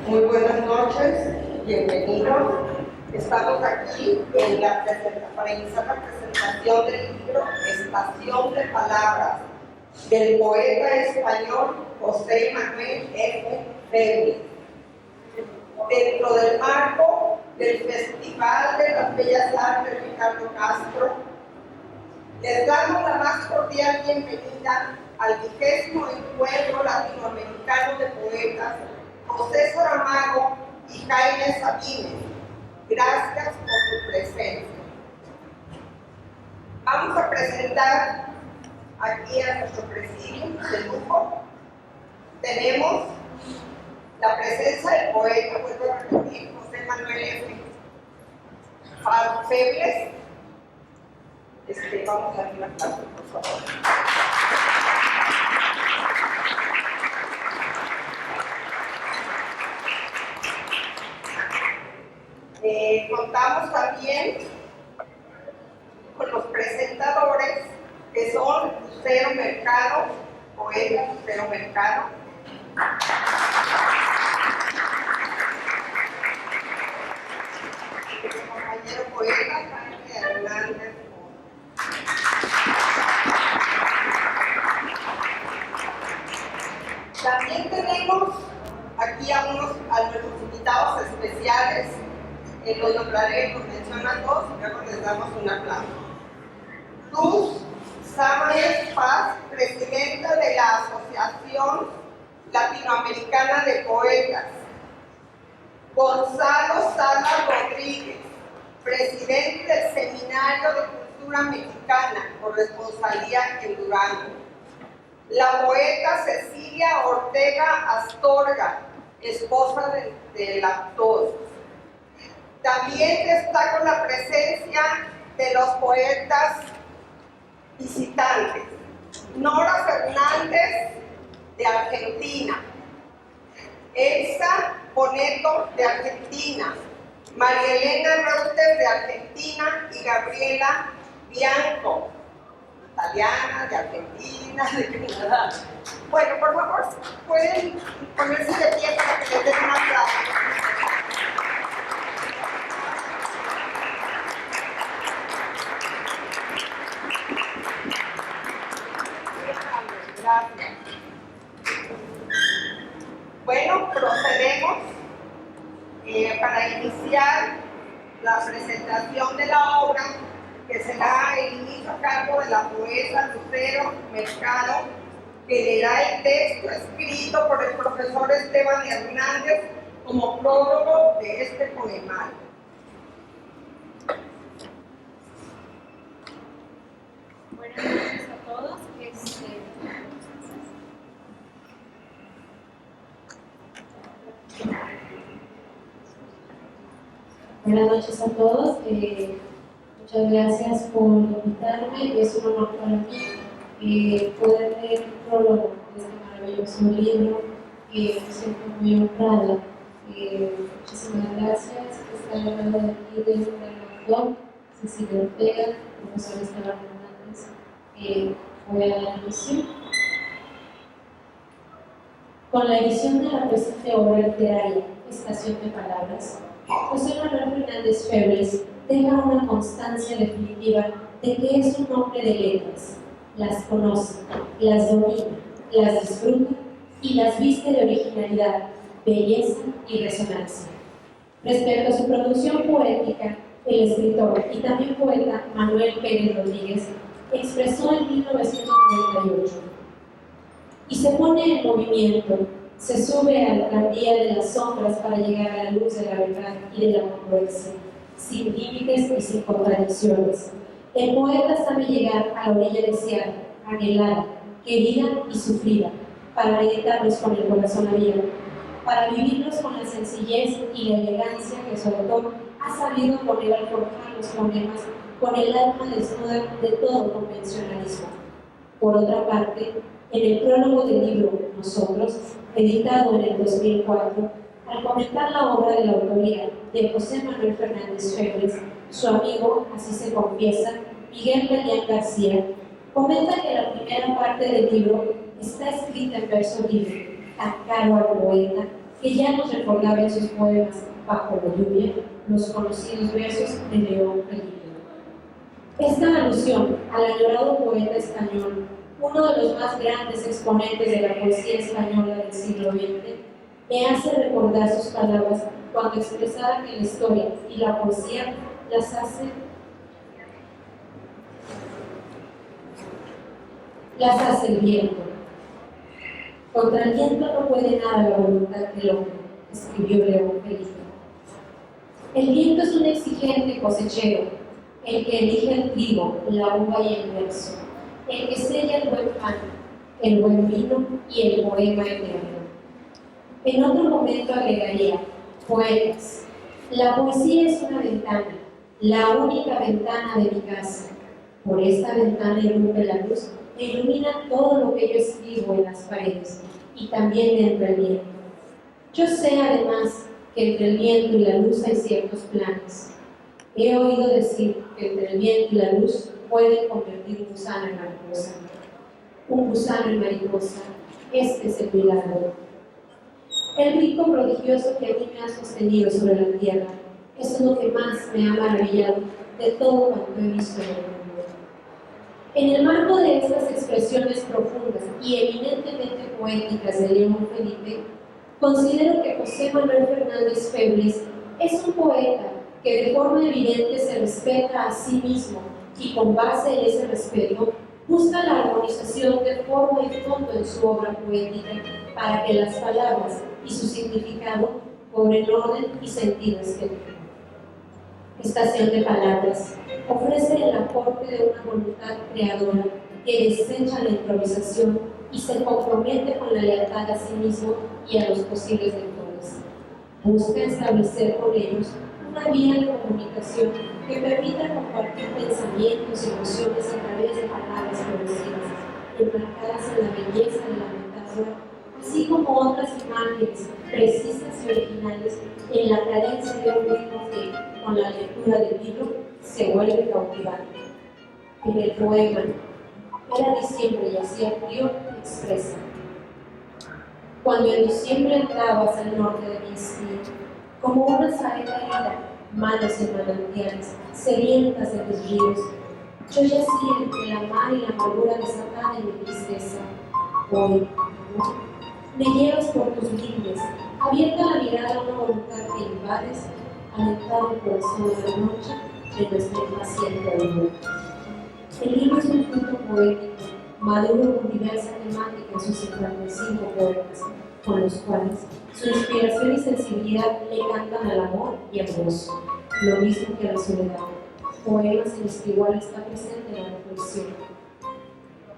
Muy buenas noches, bienvenidos. Estamos aquí para iniciar la presentación del libro Estación de Palabras, del poeta español José Manuel F. Febres. Dentro del marco del Festival de las Bellas Artes Ricardo Castro, les damos la más cordial bienvenida al 20º Encuentro Latinoamericano de Poetas José Saramago y Jaime Sabines. Gracias por su presencia. Vamos a presentar aquí a nuestro presidium de lujo. Tenemos la presencia del poeta, vuelvo a repetir, José Manuel F. Febres. Vamos a darle un aplauso, por favor. Contamos también con los presentadores, que son Lucero Mercado, poeta Lucero Mercado. El compañero poeta Jaime Hernández. También tenemos aquí a nuestros invitados especiales. Los nombraré, los mencionan dos y luego les damos un aplauso. Luz Sámez Paz, presidenta de la Asociación Latinoamericana de Poetas. Gonzalo Salas Rodríguez, presidente del Seminario de Cultura Mexicana, corresponsalía en Durango. La poeta Cecilia Ortega Astorga, esposa del actor. También destaco la presencia de los poetas visitantes. Nora Fernández, de Argentina. Elsa Boneto, de Argentina. María Elena Reuter, de Argentina. Y Gabriela Bianco, italiana, de Argentina, de Canadá. Bueno, por favor, pueden ponerse de pie para que les den un aplauso. Gracias. Bueno, procedemos para iniciar la presentación de la obra, que será el inicio a cargo de la poeta Lucero Mercado, que leerá el texto escrito por el profesor Esteban Hernández como prólogo de este poemario. Buenas noches a todos. Buenas noches a todos. Muchas gracias por invitarme. Es un honor para mí poder leer el prólogo de este maravilloso libro. Me siento muy honrada. Muchísimas gracias. Está hablando de aquí del autor, Cecilia Ortega, profesor Esteban Hernández. Voy a dar inicio. Con la edición de la presente obra literaria, Estación de Palabras, José Manuel Fernández Febres deja una constancia definitiva de que es un hombre de letras. Las conoce, las domina, las disfruta y las viste de originalidad, belleza y resonancia. Respecto a su producción poética, el escritor y también poeta Manuel Pérez Rodríguez expresó en 1998: y se pone en movimiento, se sube al tranvía de las sombras para llegar a la luz de la verdad y de la congruencia, sin límites y sin contradicciones. El poeta sabe llegar a la orilla deseada, anhelada, querida y sufrida, para meditarlos con el corazón abierto, para vivirlos con la sencillez y la elegancia que su autor ha sabido poner al forjar los poemas con el alma desnuda de todo convencionalismo. Por otra parte, en el prólogo del libro Nosotros, editado en el 2004, al comentar la obra de la autoría de José Manuel Fernández Febres, su amigo, así se confiesa, Miguel Belián García, comenta que la primera parte del libro está escrita en verso libre, tan caro al poeta, que ya nos recordaba en sus poemas Bajo la lluvia, los conocidos versos de León Felipe. Esta alusión al añorado poeta español, uno de los más grandes exponentes de la poesía española del siglo XX, me hace recordar sus palabras cuando expresaba que la historia y la poesía las hace el viento. Contra el viento no puede nada la voluntad del hombre, escribió León Felipe. El viento es un exigente cosechero, el que elige el trigo, la uva y el verso, el que sella el buen pan, el buen vino y el poema eterno. En otro momento agregaría: poetas, la poesía es una ventana, la única ventana de mi casa. Por esta ventana irrumpe la luz e ilumina todo lo que yo escribo en las paredes, y también entra el viento. Yo sé además que entre el viento y la luz hay ciertos planes. He oído decir que entre el viento y la luz pueden convertir un gusano en mariposa. Un gusano en mariposa, este es el milagro. El brinco prodigioso que a mí me ha sostenido sobre la tierra es lo que más me ha maravillado de todo cuanto he visto en el mundo. En el marco de estas expresiones profundas y eminentemente poéticas de León Felipe, considero que José Manuel Fernández Febres es un poeta que de forma evidente se respeta a sí mismo y con base en ese respeto busca la armonización de forma y fondo en su obra poética para que las palabras y su significado cobren orden y sentido estético. Estación de Palabras ofrece el aporte de una voluntad creadora que desecha la improvisación y se compromete con la lealtad a sí mismo y a los posibles lectores. Busca establecer con ellos una vía de comunicación que permita compartir pensamientos y emociones a través de palabras progresivas, enmarcadas en la belleza de la metáfora, así como otras imágenes precisas y originales en la cadencia de un ritmo que, con la lectura del libro, se vuelve cautivante. En el poema Era diciembre y hacía frío, expresa: cuando en diciembre entrabas al norte de mi espíritu, como una saeta herida, manos en manantiales, sedientas de mis ríos, yo yacía entre la mar y la amargura desatada en mi tristeza. Hoy, me llevas por tus líneas, abierta la mirada a una voluntad que invades, alentado el corazón de la noche de nuestra impaciente amor. El libro es un fruto poético, maduro con diversa temática en sus 55 poemas, con los cuales su inspiración y sensibilidad le cantan al amor y al gozo, lo mismo que a la soledad, poemas en los que igual está presente la reflexión.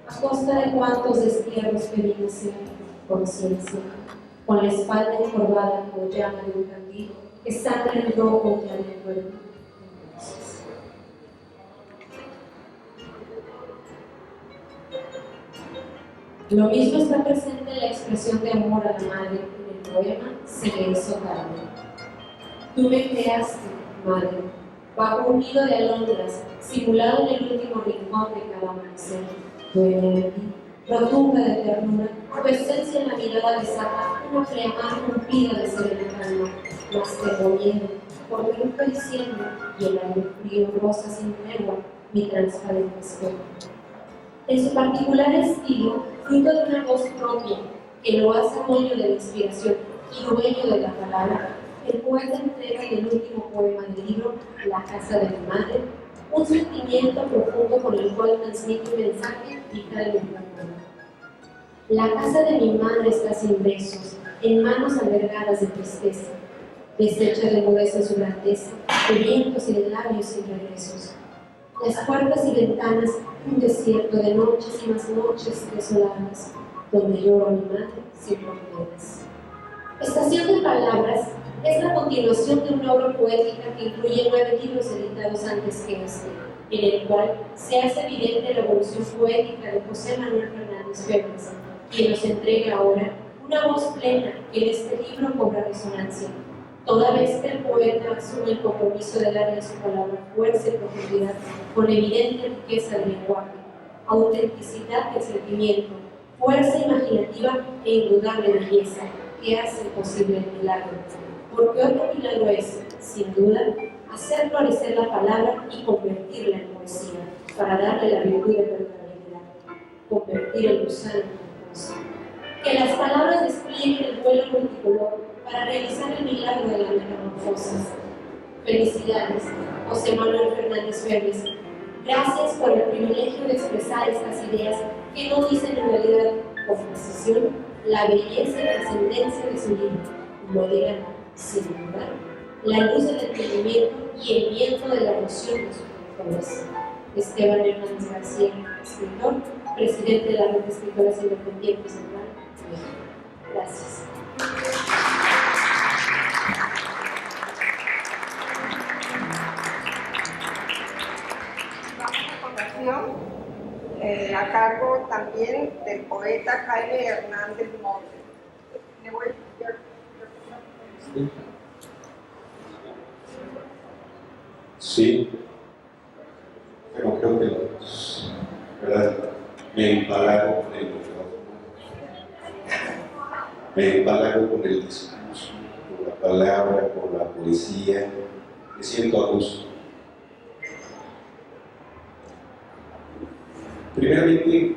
A costa de cuántos destierros pedí ser conciencia, con la espalda encorvada como llama de un candil, que sangra el rojo que al envuelve. Lo mismo está presente en la expresión de amor a la madre en el poema Se le hizo tarde. Tú me creaste, madre, bajo un nido de alondras, simulado en el último rincón de cada amanecer. Duele de ti, rotunda de ternura, tu esencia en la mirada desata una flema rompida de serena calma, mas tengo miedo, porque nunca diciembre y el aire frío rosa sin tregua mi transparente espejo. En su particular estilo, fruto de una voz propia que lo hace dueño de la inspiración y dueño de la palabra, el poeta entrega en el último poema del libro, La casa de mi madre, un sentimiento profundo con el cual transmite un mensaje vital de mi poema. La casa de mi madre está sin besos, en manos albergadas de tristeza, deshecha de mudez en su grandeza, de vientos y de labios sin regresos. Las puertas y ventanas, un desierto de noches y más noches desoladas, donde lloro a mi madre sin fronteras. Estación de palabras es la continuación de una obra poética que incluye 9 libros editados antes que este, en el cual se hace evidente la evolución poética de José Manuel Fernández Febres, quien nos entrega ahora una voz plena que en este libro cobra resonancia, toda vez que el poeta asume el compromiso de darle a su palabra fuerza y profundidad con evidente riqueza de lenguaje, autenticidad de sentimiento, fuerza imaginativa e indudable belleza que hace posible el milagro. Porque otro milagro es, sin duda, hacer florecer la palabra y convertirla en poesía, para darle la virtud de verdadera, convertir el gusano en poesía. Que las palabras desplieguen el vuelo multicolor para realizar el milagro de la metamorfosis. Felicidades, José Manuel Fernández Febres. Gracias por el privilegio de expresar estas ideas que no dicen en realidad con precisión la belleza y trascendencia de su libro. Lo dirán, sin duda, la luz del entendimiento y el viento de la emoción de sus lectores. Esteban Hernández García, escritor, presidente de la Red de Escritoras Independientes Central. Gracias. A cargo también del poeta Jaime Hernández Montes. Le voy Sí, pero creo que ¿verdad? Me empalago con el micrófono, me empalago con el discurso, con la palabra, con la poesía, me siento a gusto. Primeramente,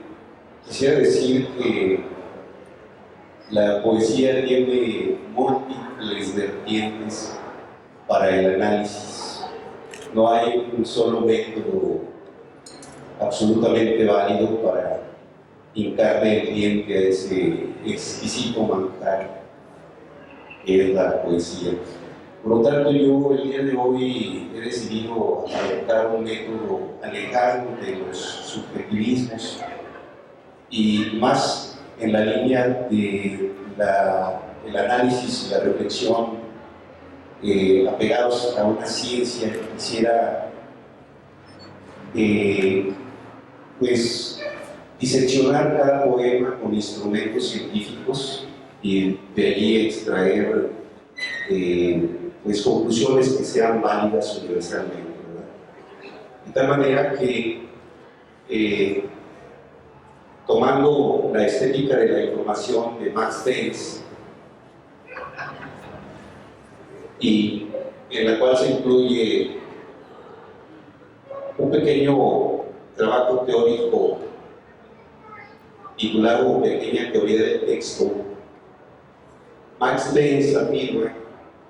quisiera decir que la poesía tiene múltiples vertientes para el análisis. No hay un solo método absolutamente válido para hincarle el diente a ese exquisito manjar que es la poesía. Por lo tanto, yo el día de hoy he decidido adoptar un método alejado de los subjetivismos y más en la línea de el análisis y la reflexión apegados a una ciencia que quisiera pues diseccionar cada poema con instrumentos científicos y de allí extraer pues conclusiones que sean válidas universalmente, ¿verdad? De tal manera que tomando la estética de la información de Max Denz, y en la cual se incluye un pequeño trabajo teórico titulado Pequeña Teoría del Texto, Max Denz afirma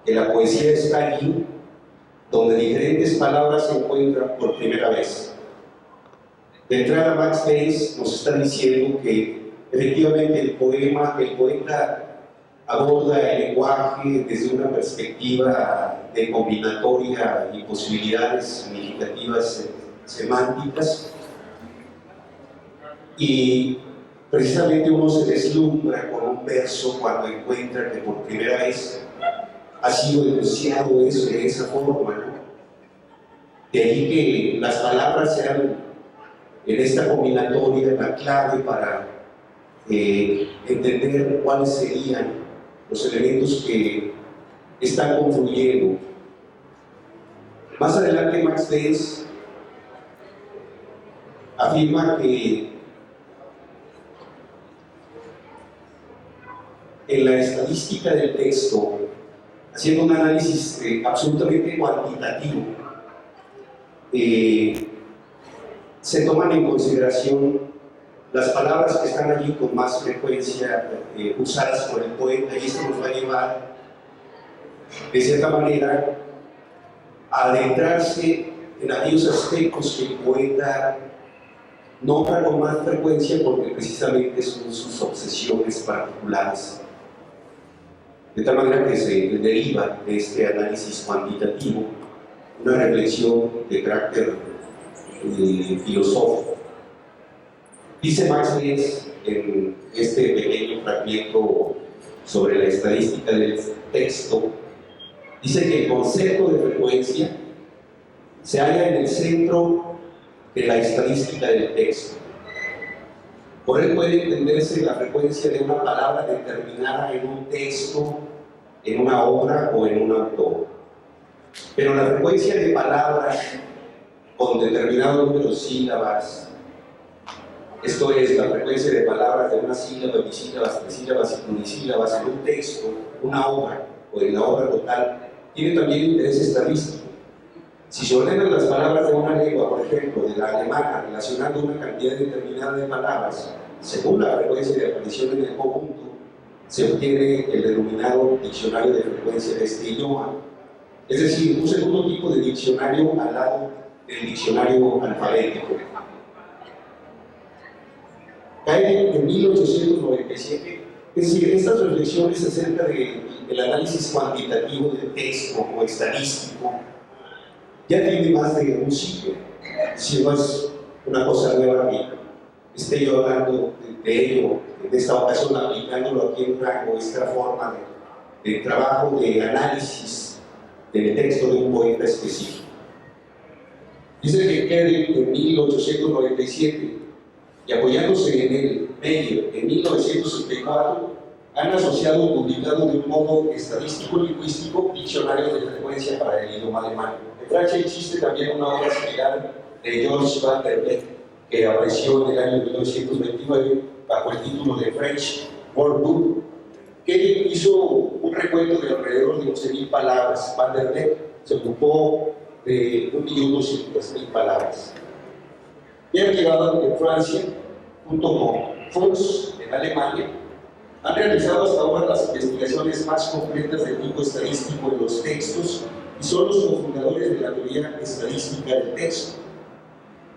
que la poesía está allí donde diferentes palabras se encuentran por primera vez. De entrada, Max Bayes nos está diciendo que efectivamente el poeta aborda el lenguaje desde una perspectiva de combinatoria y posibilidades significativas semánticas, y precisamente uno se deslumbra con un verso cuando encuentra que por primera vez ha sido enunciado eso de esa forma, ¿no? De ahí que las palabras sean en esta combinatoria la clave para entender cuáles serían los elementos que están confluyendo. Más adelante Max Bayes afirma que en la estadística del texto, haciendo un análisis absolutamente cuantitativo, se toman en consideración las palabras que están allí con más frecuencia usadas por el poeta, y esto nos va a llevar, de cierta manera, a adentrarse en aquellos aspectos que el poeta nombra con más frecuencia porque precisamente son sus obsesiones particulares. De tal manera que se deriva de este análisis cuantitativo una reflexión de carácter filosófico. Dice Max Bayes en este pequeño fragmento sobre la estadística del texto, dice que el concepto de frecuencia se halla en el centro de la estadística del texto. Por él puede entenderse la frecuencia de una palabra determinada en un texto, en una obra o en un autor. Pero la frecuencia de palabras con determinado número de sílabas, esto es, la frecuencia de palabras de una sílaba, bisílabas, trisílabas y plurisílabas en un texto, una obra o en la obra total, tiene también interés estadístico. Si se ordenan las palabras de una lengua, por ejemplo, de la alemana, relacionando una cantidad determinada de palabras, según la frecuencia de aparición en el conjunto, se obtiene el denominado diccionario de frecuencia de este idioma. Es decir, un segundo tipo de diccionario al lado del diccionario alfabético. Cae en 1897, es decir, estas reflexiones acerca del análisis cuantitativo del texto o estadístico ya tiene más de un siglo. Si no es una cosa nueva que esté yo hablando de ello, en esta ocasión aplicándolo aquí en Rango, esta forma de trabajo, de análisis del texto de un poeta específico. Dice que Kelly en 1897, y apoyándose en el Meyer en 1964, han asociado y publicado de un modo estadístico-lingüístico diccionarios de frecuencia para el idioma alemán. En Francia existe también una obra similar de Georges van der Beek, que apareció en el año 1929 bajo el título de French Word Book, que hizo un recuento de alrededor de 11.000 palabras. Van der Beek se ocupó de 1.200.000 palabras. Pierre Girard en Francia, junto con Fuchs en Alemania, han realizado hasta ahora las investigaciones más completas del tipo estadístico en los textos y son los cofundadores de la teoría estadística del texto.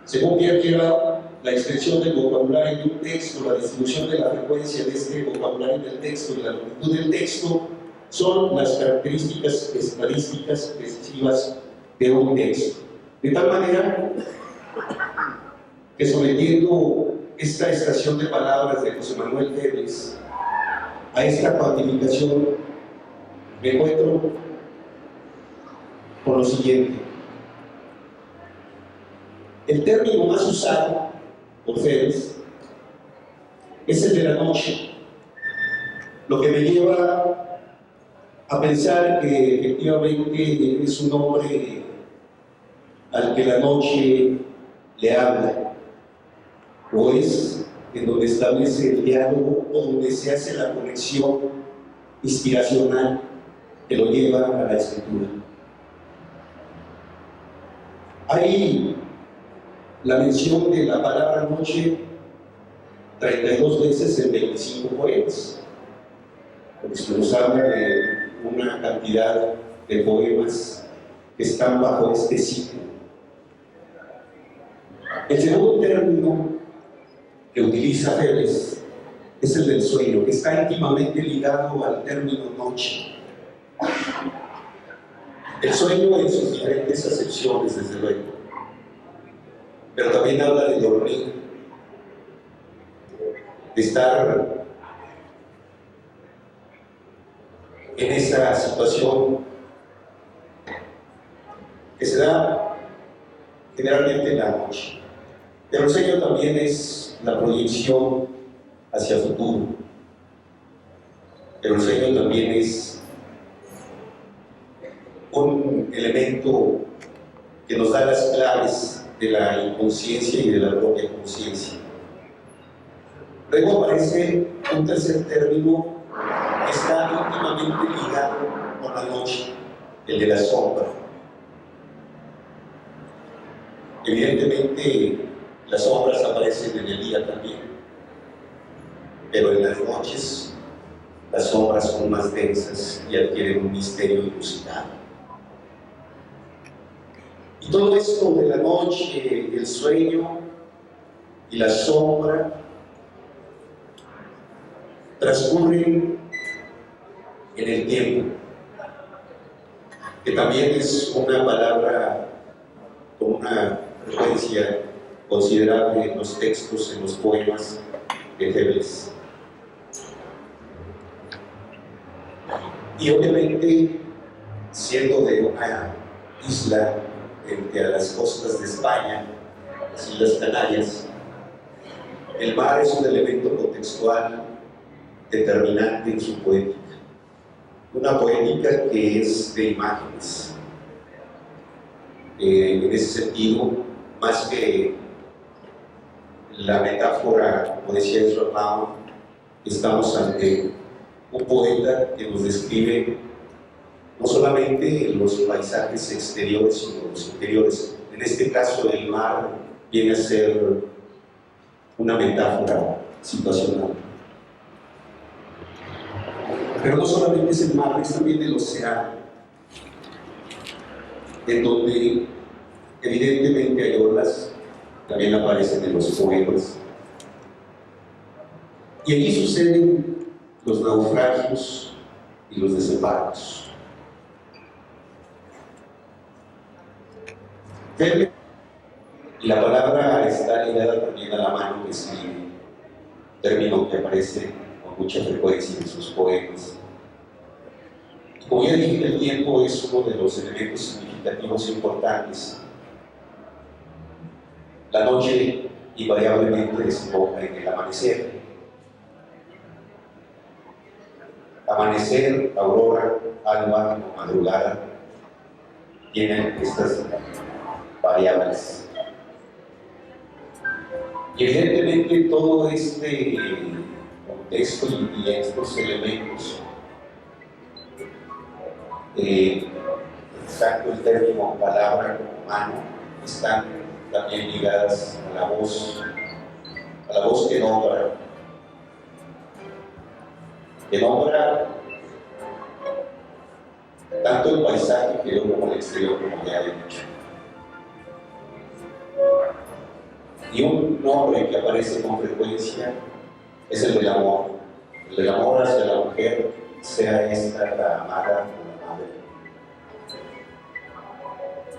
Según Pierre Girard, la extensión del vocabulario de un texto, la distribución de la frecuencia de este vocabulario del texto y la longitud del texto son las características estadísticas decisivas de un texto. De tal manera que, sometiendo esta estación de palabras de José Manuel Febres a esta cuantificación, me encuentro con lo siguiente. El término más usado por Febres es el de la noche, lo que me lleva a pensar que efectivamente es un hombre al que la noche le habla, o es en donde establece el diálogo o donde se hace la conexión inspiracional que lo lleva a la escritura. Hay la mención de la palabra noche 32 veces en 25 poemas, porque nos habla de una cantidad de poemas que están bajo este ciclo. El segundo término que utiliza Febres es el del sueño, que está íntimamente ligado al término noche. El sueño en sus diferentes acepciones, desde luego, pero también habla de dormir, de estar en esa situación que se da generalmente en la noche. Pero el sueño también es la proyección hacia el futuro. Pero el sueño también es un elemento que nos da las claves de la inconsciencia y de la propia conciencia. Luego aparece un tercer término que está íntimamente ligado con la noche, el de la sombra. Evidentemente, las sombras aparecen en el día también, pero en las noches las sombras son más densas y adquieren un misterio inusitado. Y todo esto de la noche, el sueño y la sombra transcurren en el tiempo, que también es una palabra con una frecuencia considerable en los textos, en los poemas de Febres. Y obviamente, siendo de una isla frente a las costas de España, las Islas Canarias, el mar es un elemento contextual determinante en su poética. Una poética que es de imágenes. En ese sentido, más que la metáfora, como decía Ezra Pound, estamos ante un poeta que nos describe no solamente los paisajes exteriores, sino los interiores. En este caso, el mar viene a ser una metáfora situacional. Pero no solamente es el mar, es también el océano, en donde evidentemente hay olas, también aparecen en los poemas. Y allí suceden los naufragios y los desembarcos. Y la palabra está ligada también a la mano que escribe, término que aparece con mucha frecuencia en sus poemas. Y como ya dije, el tiempo es uno de los elementos significativos importantes. La noche invariablemente desemboca en el amanecer. Amanecer, aurora, alba o madrugada tienen estas variables. Y evidentemente todo este contexto y estos elementos, tanto el término palabra como mano, están también ligadas a la voz que nombra tanto el paisaje que yo como el exterior, como ya he dicho. Y un nombre que aparece con frecuencia es el del amor. El del amor hacia la mujer, sea esta la amada o la madre.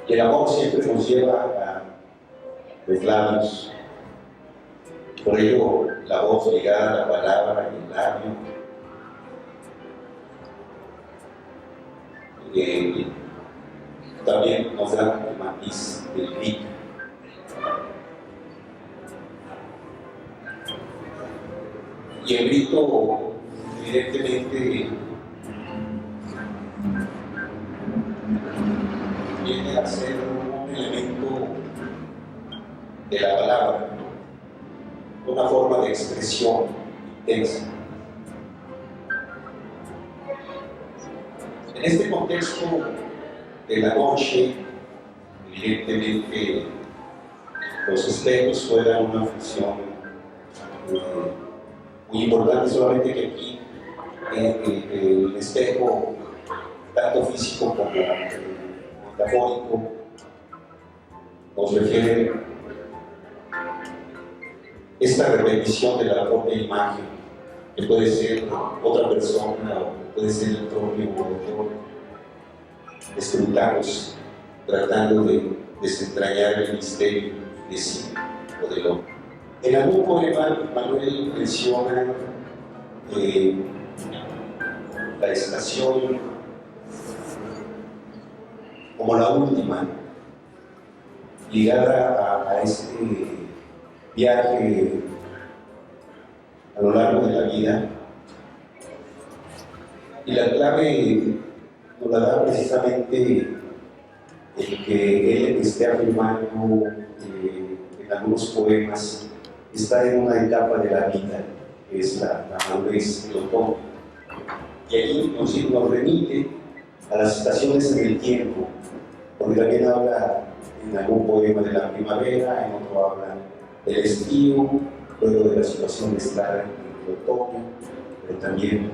Y el amor siempre nos lleva a los labios. Por ello, la voz ligada a la palabra y el labio. También nos da el matiz del grito. Y el grito, evidentemente, viene a ser un elemento de la palabra, una forma de expresión intensa. En este contexto de la noche, evidentemente, los espejos juegan una función muy importante, solamente que aquí el espejo, tanto físico como metafórico, nos refiere esta repetición de la propia imagen, que puede ser otra persona o puede ser el propio autor, escrutamos, tratando de desentrañar el misterio de sí o del otro. En algún poema, Manuel menciona la estación como la última, ligada a este viaje a lo largo de la vida. Y la clave nos la da precisamente el que él esté afirmando en algunos poemas está en una etapa de la vida, que es la madurez, el otoño. Y ahí nos remite a las estaciones en el tiempo, porque también habla en algún poema de la primavera, en otro habla del estío, luego de la situación de estar en el otoño, pero también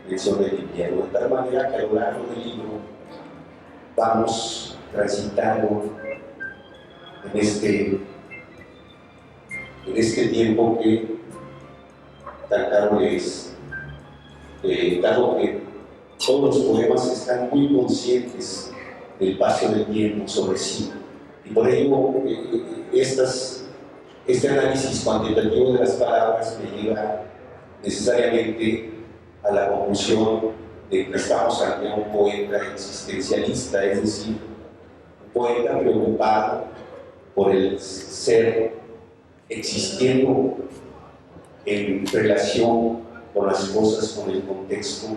menciona el invierno, de tal manera que a lo largo del libro vamos transitando en este tiempo que tan caro es, dado que todos los poemas están muy conscientes del paso del tiempo sobre sí, y por ello este análisis cuantitativo de las palabras me lleva necesariamente a la conclusión de que estamos ante un poeta existencialista, es decir, un poeta preocupado por el ser existiendo en relación con las cosas, con el contexto,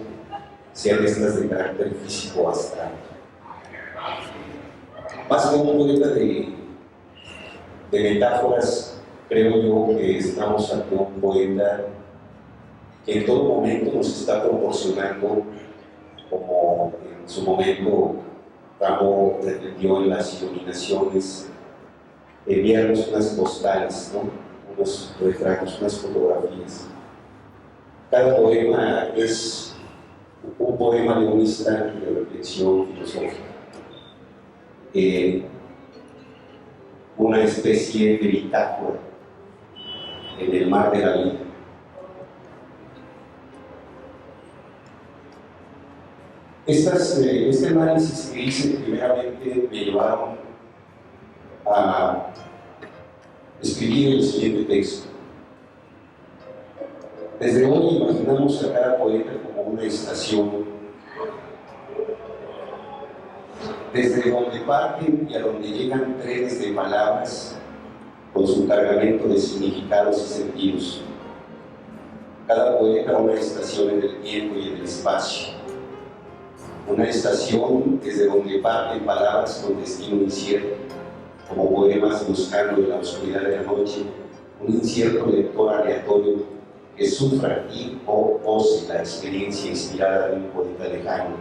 sean estas de carácter físico o astral. Más que un poeta de metáforas, creo yo que estamos ante un poeta que en todo momento nos está proporcionando, como en su momento Ramón pretendió en las iluminaciones, enviarnos unas postales, ¿no? Unos retratos, unas fotografías. Cada poema es un poema de un instante de reflexión filosófica, una especie de bitácora en el mar de la vida. Este análisis que hice primeramente me llevaron a escribir el siguiente texto. Desde hoy imaginamos a cada poeta como una estación, desde donde parten y a donde llegan trenes de palabras con su cargamento de significados y sentidos. Cada poeta una estación en el tiempo y en el espacio. Una estación desde donde parten palabras con destino incierto, como poemas buscando en la oscuridad de la noche, un incierto lector aleatorio que sufra y o goce la experiencia inspirada de un poeta lejano,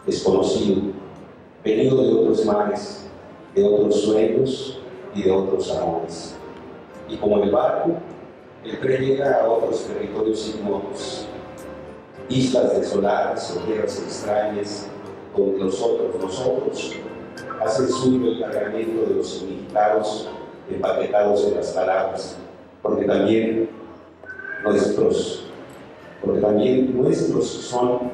desconocido, venido de otros mares, de otros sueños y de otros amores. Y como el barco, el tren llega a otros territorios ignotos, islas desoladas o tierras extrañas, donde nosotros, hacen suyo el cargamento de los significados empaquetados en las palabras, porque también nuestras son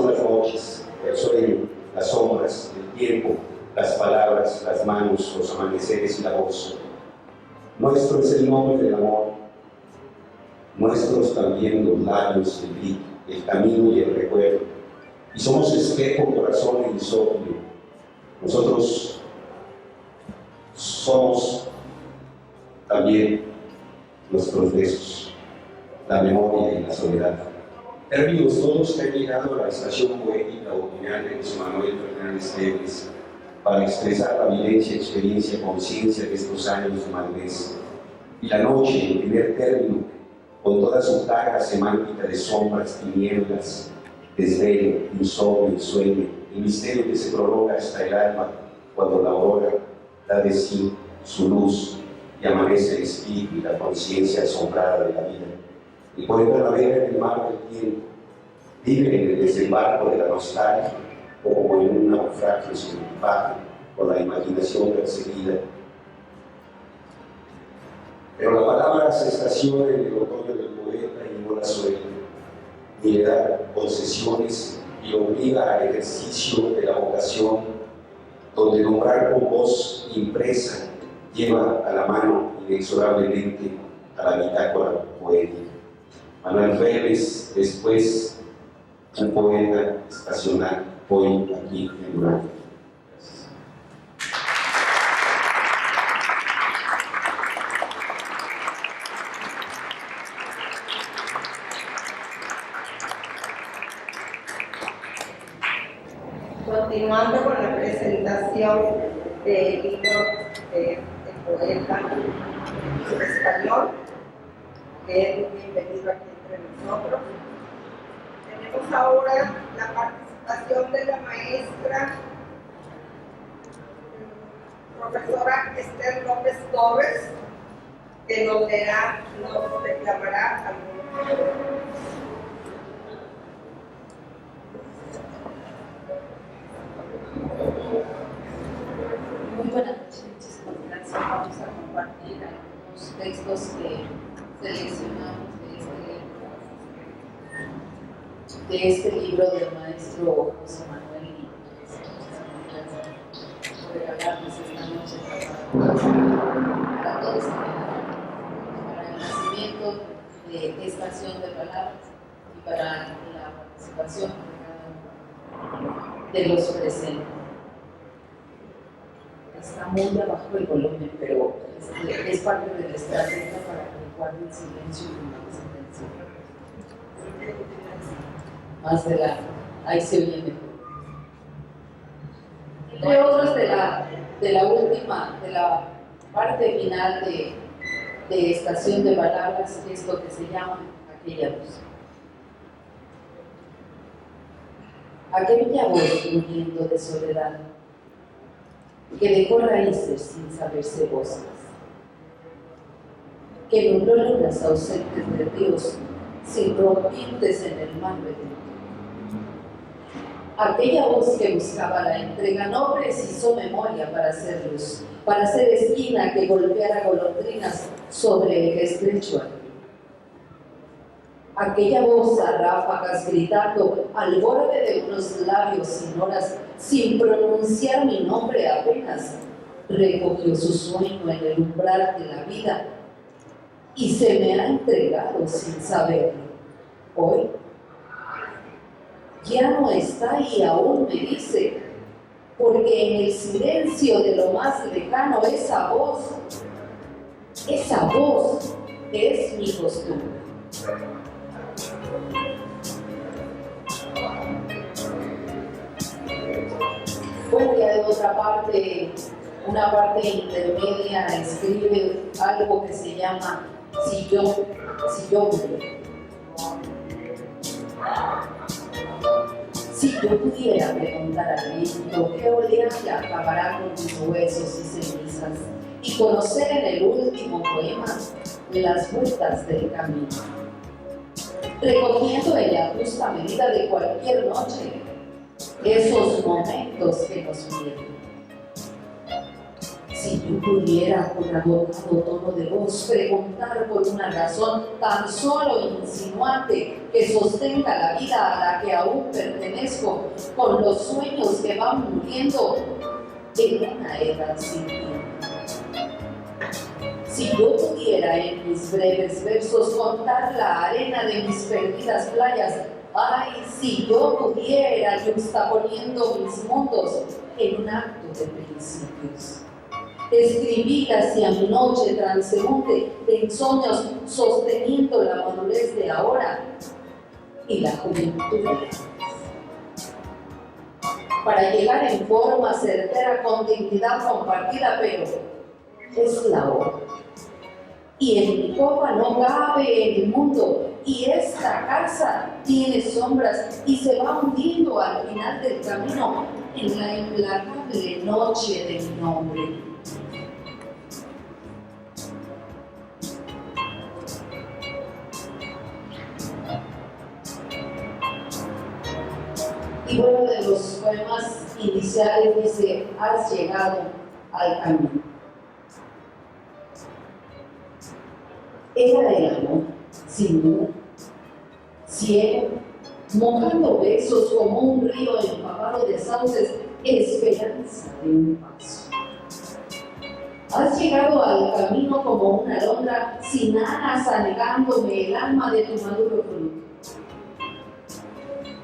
las noches, el sueño, las sombras, el tiempo, las palabras, las manos, los amaneceres y la voz. Nuestro es el nombre del amor, nuestros también los labios, el grito, el camino y el recuerdo. Y somos espejo, corazón e insomnio. Nosotros somos también nuestros besos, la memoria y la soledad. Términos todos que han llegado a la estación poética otoñal de José Manuel Fernández Tevez para expresar la vivencia, experiencia, conciencia de estos años de madurez. Y la noche, en primer término, con toda su carga semántica de sombras, tinieblas, desvelo, insomnio, sueño, el misterio que se prolonga hasta el alma cuando la aurora da de sí su luz y amanece el espíritu y la conciencia asombrada de la vida. El poeta navega en el mar del tiempo, vive en el desembarco de la nostalgia o como en un naufragio sin equipaje, con la imaginación perseguida. Pero la palabra se estaciona en el otoño del poeta y no la suelta, ni le da concesiones y obliga al ejercicio de la vocación, donde nombrar con voz impresa lleva a la mano inexorablemente a la bitácora poética. Manuel Febres, después un poeta estacional, hoy aquí en Durango. Continuando con la presentación del libro del poeta español, que es muy bienvenido aquí entre nosotros. Tenemos ahora la participación de la maestra profesora Esther López Torres, que nos declamará algunos. Muy buenas noches, muchísimas gracias. Vamos a compartir algunos textos que seleccionamos de este libro del maestro José Manuel Linares. Muchísimas gracias por regalarnos esta noche para todos, para el nacimiento de Estación de Palabras y para la participación de cada uno de los presentes. Está muy abajo el volumen, pero es parte de la estrategia para que guarde el silencio y la atención. Más adelante, ahí se oye mejor. Entre otros de la parte final de Estación de Palabras, es lo que se llama Aquella Voz. Aquella voz huyendo de soledad, que dejó raíces sin saberse voces, que nubló lunas ausentes de Dios sin rompientes en el mar bendito. Aquella voz que buscaba la entrega no precisó memoria para hacer luz, para hacer esquina que golpeara golondrinas sobre el estrecho río. Aquella voz a ráfagas gritando al borde de unos labios sin horas, sin pronunciar mi nombre apenas, recogió su sueño en el umbral de la vida y se me ha entregado sin saberlo. Hoy ya no está y aún me dice, porque en el silencio de lo más lejano esa voz es mi costumbre. Bueno, ya de otra parte, una parte intermedia, escribe algo que se llama Si yo pudiera. Si yo pudiera preguntar al viento qué oleaje acabará con mis huesos y cenizas, y conocer en el último poema las vueltas del camino, recogiendo en la justa medida de cualquier noche esos momentos que nos mienten. Si yo pudiera con agotado tono de voz preguntar por una razón tan solo insinuante que sostenga la vida a la que aún pertenezco, con los sueños que van muriendo en una edad sin tiempo. Si yo pudiera en mis breves versos contar la arena de mis perdidas playas, ay, si yo pudiera juxtaponiendo mis mundos en un acto de principios, escribir hacia mi noche transeúnte de insomnios, sosteniendo la madurez de ahora y la juventud de antes, para llegar en forma certera con dignidad compartida, pero es la hora. Y en mi copa no cabe el mundo, y esta casa tiene sombras y se va hundiendo al final del camino en la implacable noche de mi nombre. Y bueno, de los poemas iniciales dice, has llegado al camino. Era el amor, sin duda. Ciego, mojando besos como un río empapado de sauces, esperanza de un paso. Has llegado al camino como una alondra sin alas, anegándome el alma de tu maduro fruto.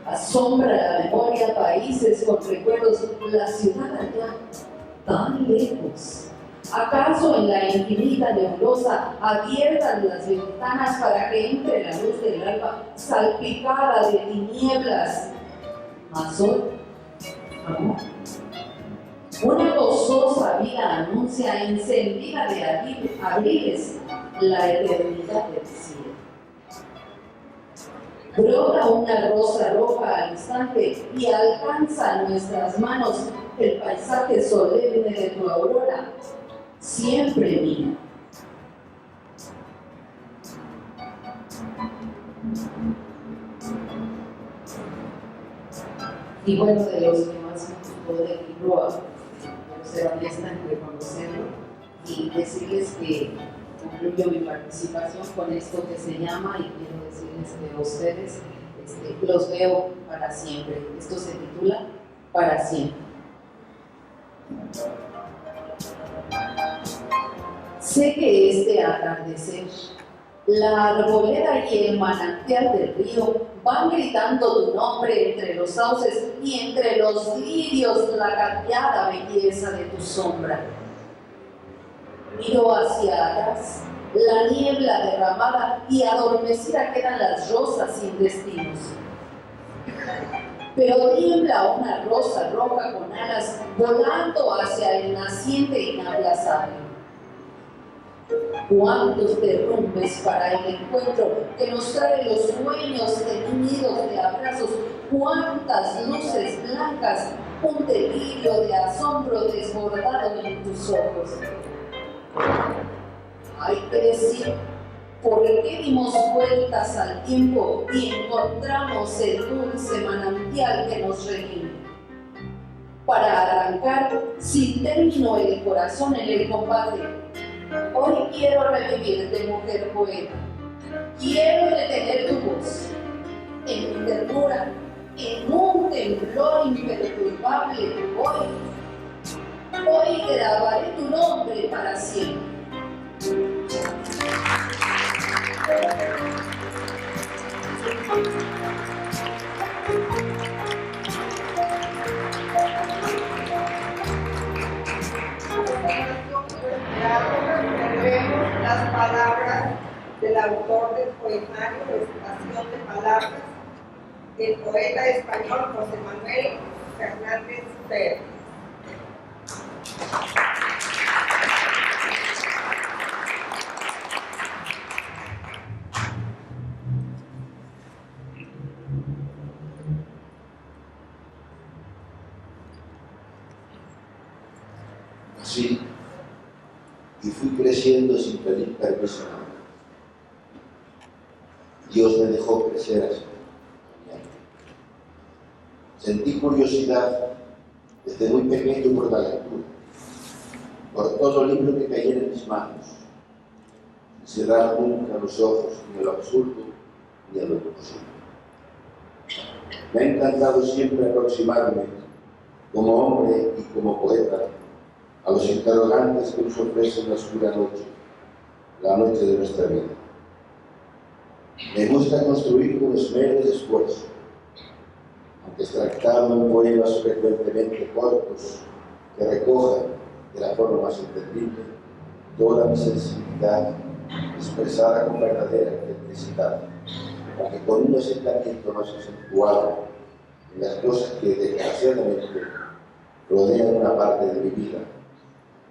Asombra la memoria países con recuerdos, la ciudad allá, tan lejos. ¿Acaso en la infinita nebulosa abiertas las ventanas para que entre la luz del alba salpicada de tinieblas? Mas hoy, amor, una gozosa vida anuncia encendida de abriles la eternidad del cielo. Brota una rosa roja al instante y alcanza a nuestras manos el paisaje solemne de tu aurora, siempre mío. Y bueno, de los que más me gustó del libro, quiero ser honesta en reconocerlo y decirles que concluyo mi participación con esto que se llama, y quiero decirles que a ustedes los veo para siempre. Esto se titula Para siempre. Sé que este atardecer, la arboleda y el manantial del río van gritando tu nombre entre los sauces y entre los lirios la cateada belleza de tu sombra. Miro hacia atrás, la niebla derramada y adormecida quedan las rosas sin destinos. Pero tiembla una rosa roja con alas volando hacia el naciente inaplazable. Cuántos derrumbes para el encuentro que nos trae los sueños teñidos de abrazos, cuántas luces blancas, un delirio de asombro desbordado en tus ojos. Hay que decir, ¿por qué dimos vueltas al tiempo y encontramos el dulce manantial que nos redime? Para arrancar sin término el corazón en el combate. Hoy quiero revivirte, mujer poeta. Quiero detener tu voz en mi ternura, en un temblor imperturbable. Hoy grabaré tu nombre para siempre. Leemos las palabras del autor del poemario Estación de Palabras, el poeta español José Manuel Fernández Pérez. Así, y fui creciendo sin pedir permiso. Dios me dejó crecer así. Sentí curiosidad desde muy pequeño por la lectura, por todo libro que cayera en mis manos, sin cerrar nunca los ojos ni a lo absurdo ni a lo imposible. Me ha encantado siempre aproximarme, como hombre y como poeta, a los interrogantes que nos ofrece la oscura noche, la noche de nuestra vida. Me gusta construir con esmero y esfuerzo, aunque extractado en poemas frecuentemente cortos que recojan de la forma más entendible toda mi sensibilidad expresada con verdadera autenticidad, aunque con un asentamiento más acentuado en las cosas que desgraciadamente rodean una parte de mi vida,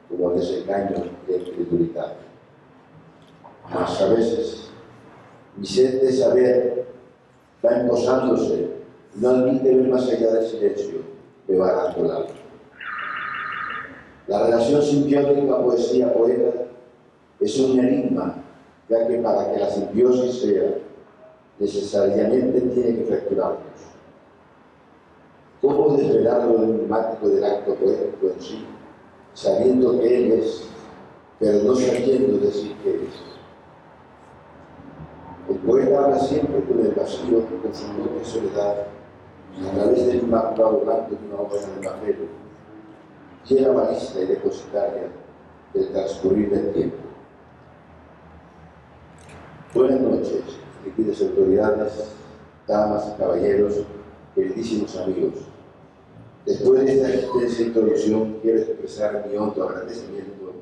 como el desengaño y la incredulidad. Mas a veces mi sed de saber va emposándose y no admite ver más allá del silencio, me va dando el alma. La relación simbiótica poesía-poeta es un enigma, ya que para que la simbiosis sea, necesariamente tiene que fracturarnos. ¿Cómo desvelar lo enigmático del acto poético en sí, sabiendo que él es, pero no sabiendo decir que es? El poeta habla siempre con el vacío, con su propia soledad, a través del inmaculado blanco de una hoja de papel, llena balista y depositaria del transcurrir del tiempo. Buenas noches, distinguidas autoridades, damas y caballeros, queridísimos amigos. Después de esta extensa introducción, quiero expresar mi hondo agradecimiento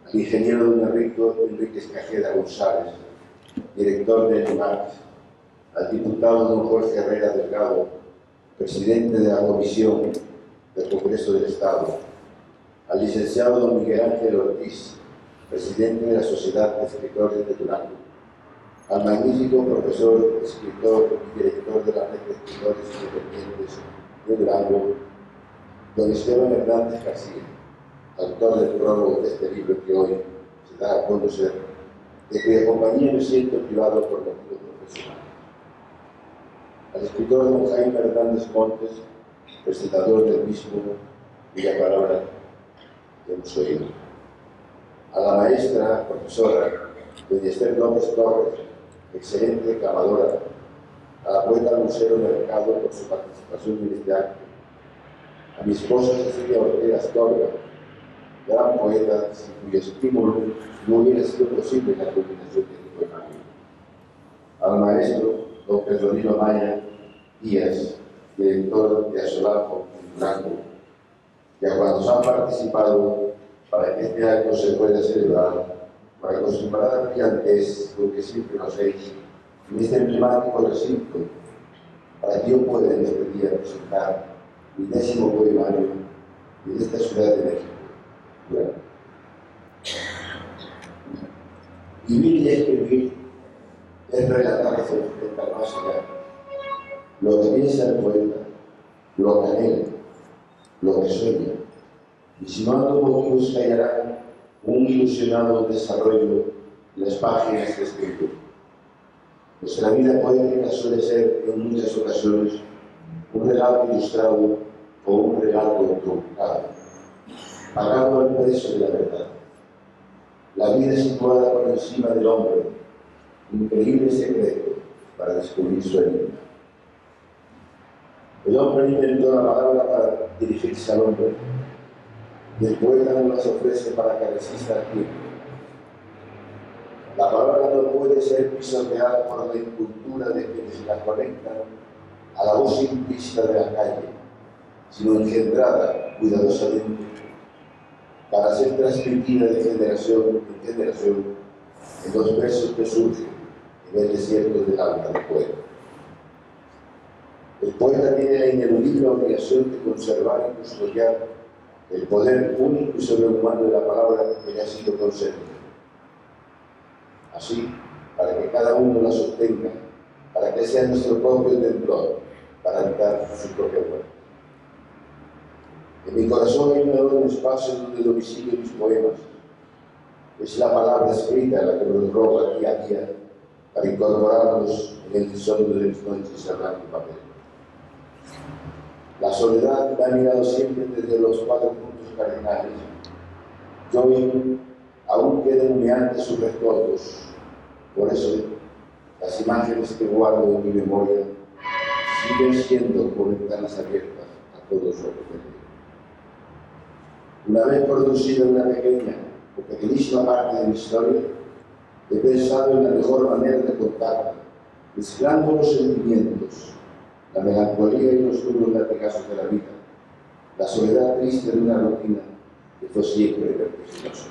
al ingeniero don Enrique Escajeda González, director de ENIMAC, al diputado don Jorge Herrera Delgado, presidente de la Comisión del Congreso del Estado, al licenciado don Miguel Ángel Ortiz, presidente de la Sociedad de Escritores de Durango, al magnífico profesor, escritor y director de la Red de Escritores Independientes de Durango, don Esteban Hernández García, autor del prólogo de este libro que hoy se da a conocer, de cuya compañía me siento privado por motivos profesionales. Al escritor don Jaime Hernández Montes, presentador del mismo, cuya palabra hemos oído. A la maestra, profesora, doña Esther López Torres, excelente declamadora, a la poeta Lucero Mercado por su participación en este acto, a mi esposa Cecilia Ortega Astorga, gran poeta, sin cuyo estímulo no hubiera sido posible la culminación de este poemario, al maestro don Pedro Maya Díaz, director de Asolampo en Durango, y a cuantos han participado para que este acto se pueda celebrar con acostumbrada brillantez, porque siempre lo hacéis, en este emblemático recinto, para que yo pueda en este día presentar mi 10º poemario en esta ciudad de México. Bueno. Vivir y escribir es relatarse en farmacia lo que piensa el poeta, lo que anhela, lo que sueña, insinuando motivos que hallarán un ilusionado desarrollo de las páginas de escritura. Nuestra vida poética suele ser en muchas ocasiones un relato ilustrado o un relato truncado, pagando el precio de la verdad. La vida situada por encima del hombre, increíble secreto para descubrir su enigma. El hombre inventó la palabra para dirigirse al hombre, y el poeta nos las ofrece para que resista al tiempo. La palabra no puede ser pisoteada por la incultura de quienes la conectan a la voz implícita de la calle, sino engendrada cuidadosamente para ser transmitida de generación en generación en los versos que surgen en el desierto del alma del poeta. El poeta tiene la ineludible obligación de conservar y custodiar el poder único y sobrehumano de la palabra que le ha sido concedido. Así, para que cada uno la sostenga, para que sea nuestro propio temblor, para habitar su propia muerte. En mi corazón hay un enorme espacio donde domicilio mis poemas. Es la palabra escrita la que los roba día a día para incorporarlos en el insomnio de mis noches a blanco papel. La soledad me ha mirado siempre desde los 4 puntos cardinales. Yo aún quedan humeantes sus recuerdos. Por eso, las imágenes que guardo en mi memoria siguen siendo como ventanas abiertas a todos los que Una vez producida una pequeña o pequeñísima parte de mi historia, he pensado en la mejor manera de contarla, mezclando los sentimientos, la melancolía y los duros latigazos de la vida, la soledad triste de una rutina que fue siempre vertiginosa.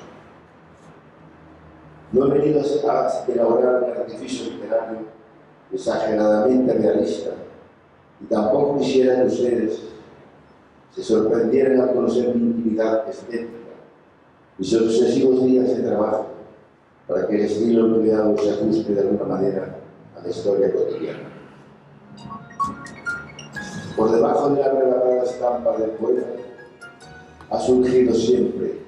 No he venido a elaborar un artificio literario exageradamente realista, y tampoco quisiera que ustedes se sorprendieran al conocer mi intimidad estética, mis sucesivos días de trabajo, para que el estilo empleado se ajuste de alguna manera a la historia cotidiana. Por debajo de la arrebatada estampa del poeta ha surgido siempre,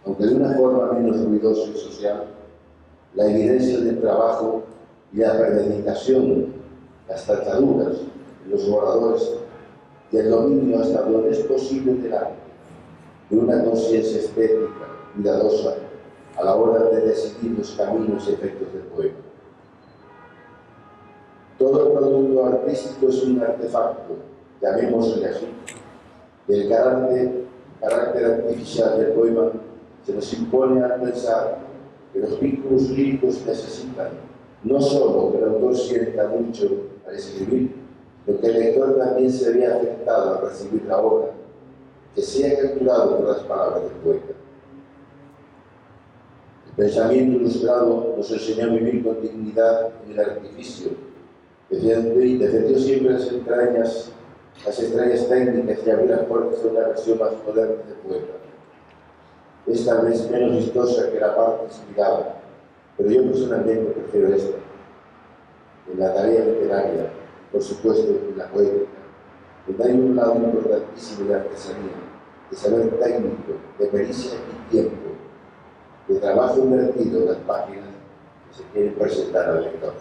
aunque de una forma menos ruidosa y social, la evidencia del trabajo y la premeditación, las tachaduras, los borradores y el dominio hasta donde es posible del arte, de una conciencia estética cuidadosa a la hora de decidir los caminos y efectos del poema. Todo producto artístico es un artefacto, llamémosle así. El carácter artificial del poema se nos impone al pensar que los vínculos líricos necesitan no solo que el autor sienta mucho al escribir, sino que el lector también se vea afectado al recibir la obra, que sea capturado por las palabras del poeta. El pensamiento ilustrado nos enseñó a vivir con dignidad en el artificio, y defendió siempre las extrañas técnicas y abrió las puertas de una versión más moderna del poeta. Es tal vez menos vistosa que la parte inspirada, pero yo personalmente prefiero esta. En la tarea literaria, por supuesto en la poética, donde hay un lado importantísimo de artesanía, de saber técnico, de pericia y tiempo, de trabajo invertido en las páginas que se quieren presentar al lector.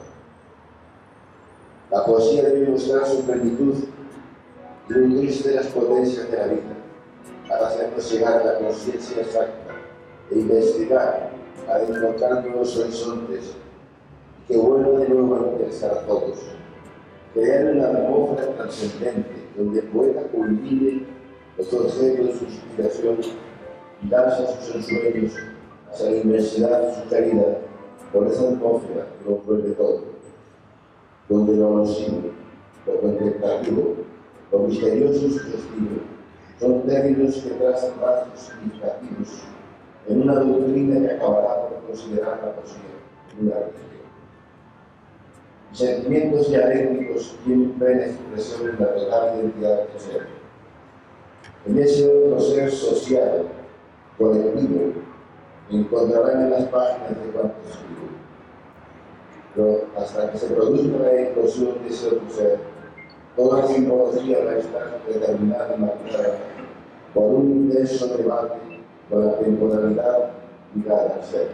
La poesía debe mostrar su plenitud y nutrirse de las potencias de la vida, para hacernos llegar a la conciencia exacta e investigar para encontrar nuevos horizontes y que vuelva de nuevo a interesar a todos. Crear una atmósfera trascendente donde el poeta cultive los objetos de su inspiración y lanza sus ensueños hacia la inmensidad sugerida por esa atmósfera que lo envuelve todo, donde lo alusivo, lo contemplativo, lo misterioso y sugestivo son términos que trazan rasgos significativos en una doctrina que acabará por considerar la poesía una religión. Sentimientos dialécticos tienen plena expresión en la total identidad del ser. En ese otro ser social, colectivo, encontrarán en las páginas de cuanto escribo. Pero hasta que se produzca la eclosión de ese otro ser, toda la simbología va a estar determinada y marcada por un intenso debate con la temporalidad ligada al ser.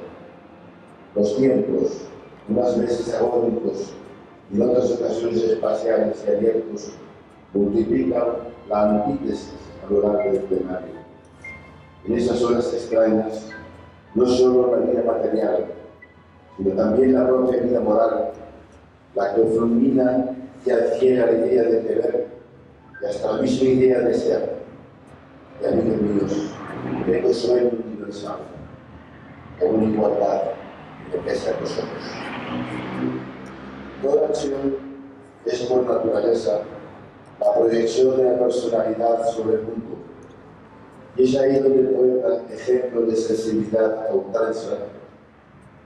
Los tiempos, unas veces agónicos y en otras ocasiones espaciales y abiertos, multiplican la antítesis a lo largo del plenario. En esas horas extrañas, no solo la vida material, sino también la propia vida moral, la que fulmina y adquiere la idea de querer y hasta la misma idea de ser. Y amigos míos, tengo sueño universal, con una igualdad que pese a nosotros. Toda acción es por naturaleza la proyección de la personalidad sobre el mundo. Y es ahí donde el poeta, ejemplo de sensibilidad a ultranza,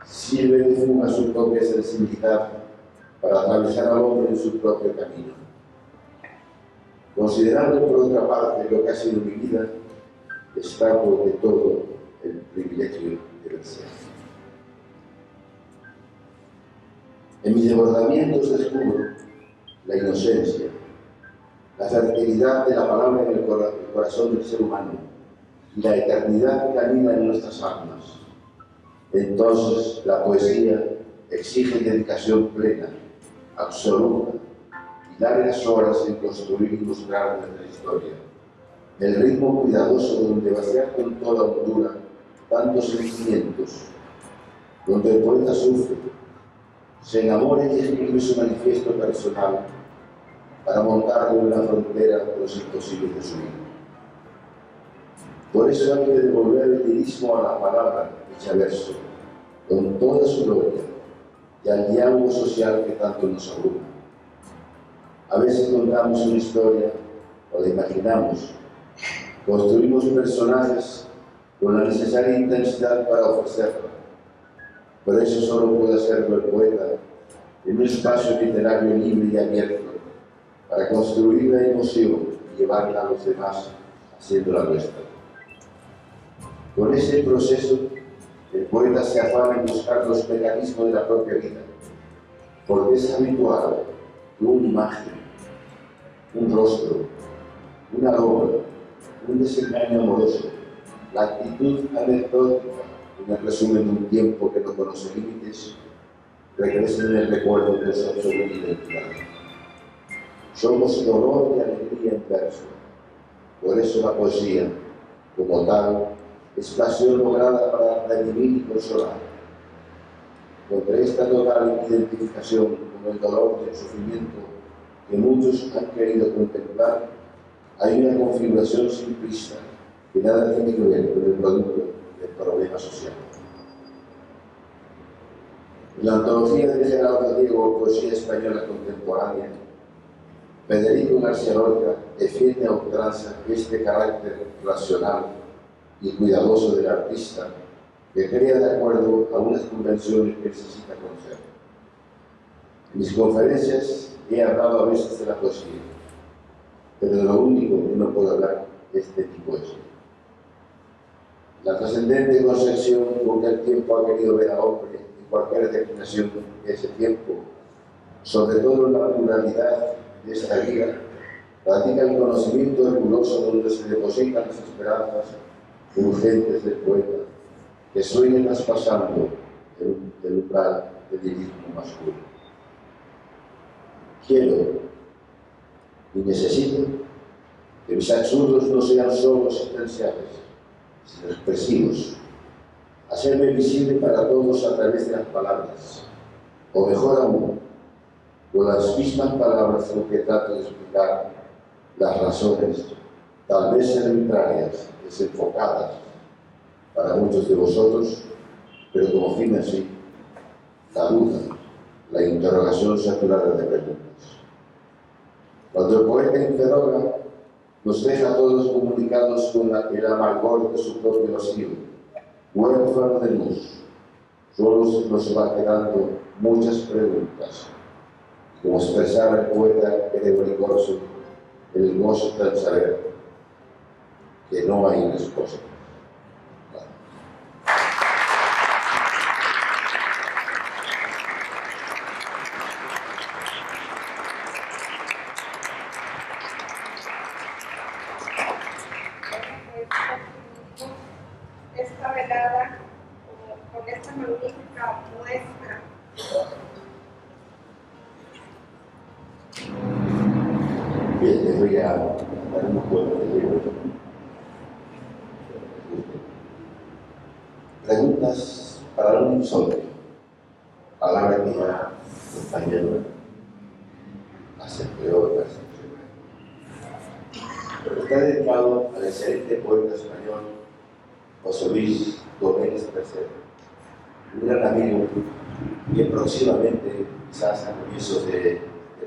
sirve de fuga su propia sensibilidad para atravesar al hombre en su propio camino. Considerando por otra parte lo que ha sido mi vida, destaco de todo el privilegio del ser. En mis desbordamientos descubro la inocencia, la fertilidad de la palabra en el corazón del ser humano y la eternidad que anida en nuestras almas. Entonces la poesía exige dedicación plena, absoluta y largas horas en construir y ilustrar nuestra historia. El ritmo cuidadoso donde vaciar con toda hondura tantos sentimientos, donde el poeta sufre, se enamora y escribe su manifiesto personal para montarlo en la frontera de los imposibles de su vida. Por eso hay que devolver el lirismo a la palabra hecha verso, con toda su gloria, y al diálogo social que tanto nos abruma. A veces contamos una historia o la imaginamos, construimos personajes con la necesaria intensidad para ofrecerla, pero eso solo puede hacerlo el poeta en un espacio literario libre y abierto, para construir la emoción y llevarla a los demás haciéndola nuestra. Con ese proceso, el poeta se afana en buscar los mecanismos de la propia vida, porque es habitual que una imagen, un rostro, una obra, un desengaño amoroso, la actitud anecdótica, en el resumen de un tiempo que no conoce límites, regresen en el recuerdo de esa absoluta identidad. Somos dolor y alegría en verso. Por eso la poesía, como tal, es pasión lograda para redimir y consolar. Contra esta total identificación como el dolor y el sufrimiento que muchos han querido contemplar, hay una configuración simplista que nada tiene que ver con el producto del problema social. En la antología de Gerardo Diego, Poesía Española Contemporánea, Federico García Lorca defiende a ultranza este carácter racional y cuidadoso del artista que crea de acuerdo a unas convenciones que necesita conocer. En mis conferencias he hablado a veces de la poesía, pero de lo único que no puedo hablar es de mi poesía. La trascendente concepción con que el tiempo ha querido ver al hombre en cualquier declinación de ese tiempo, sobre todo en la pluralidad de esta vida, radica el conocimiento riguroso donde se depositan las esperanzas urgentes del poeta, que sueña traspasando el umbral del lirismo masculino. Quiero y necesito que mis absurdos no sean solo existenciales, sino expresivos, hacerme visible para todos a través de las palabras, o mejor aún, con las mismas palabras con que trato de explicar las razones, tal vez arbitrarias, desenfocadas para muchos de vosotros, pero como fin así, la duda, la interrogación saturada de preguntas. Cuando el poeta interroga, nos deja a todos comunicados con el amargor de su propio vacío, huérfano de luz. Solo nos va quedando muchas preguntas, como expresara el poeta Gregory Corso, el gozo del saber, que no hay respuesta. Esta velada con esta magnífica muestra Bien, les voy a dar un poema de libro. Preguntas para un insomnio, palabra que ya compañero las empleó y las pero está dedicado al excelente poeta español José Luis Domínguez III, un gran amigo que próximamente, quizás a comienzos del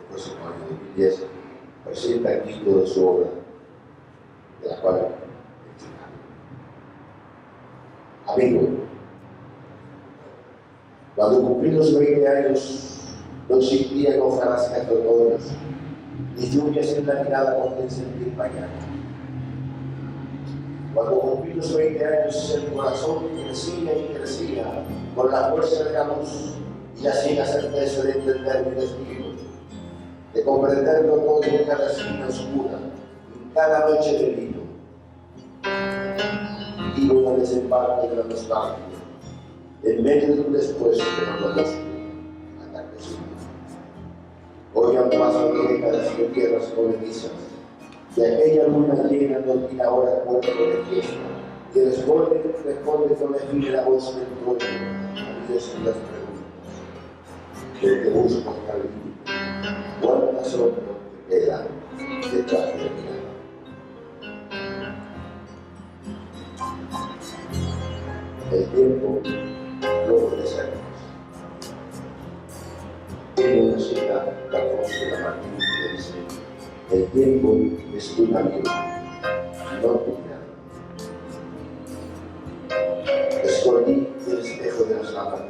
próximo año 2010, presenta aquí toda su obra, de la cual amigo, cuando cumplí los 20 años, no existían hojarascas de otoños, ni lluvias en la mirada con el sentir mañana. Cuando cumplí los 20 años, el corazón crecía y crecía con la fuerza de la luz y la ciega certeza de entender mi destino, de comprenderlo todo en cada esquina oscura, en cada noche de vino. Digo una desembarque de la nostalgia, en medio de un después que no conozco, atardecido. Hoy han pasado décadas de tierras colenizas, de aquella luna llena no tiene ahora cuerpo de fiesta, que responde con la efímera voz del trueno a Dios en las preguntas. Del que busco hasta el límite, ¿cuántas son que quedan detrás de la mirada? El tiempo luego de ser tiene una cita de Alfonso de la Martín que dice: el tiempo es tu amigo, no tu mirada. Escondí el espejo de las lámparas,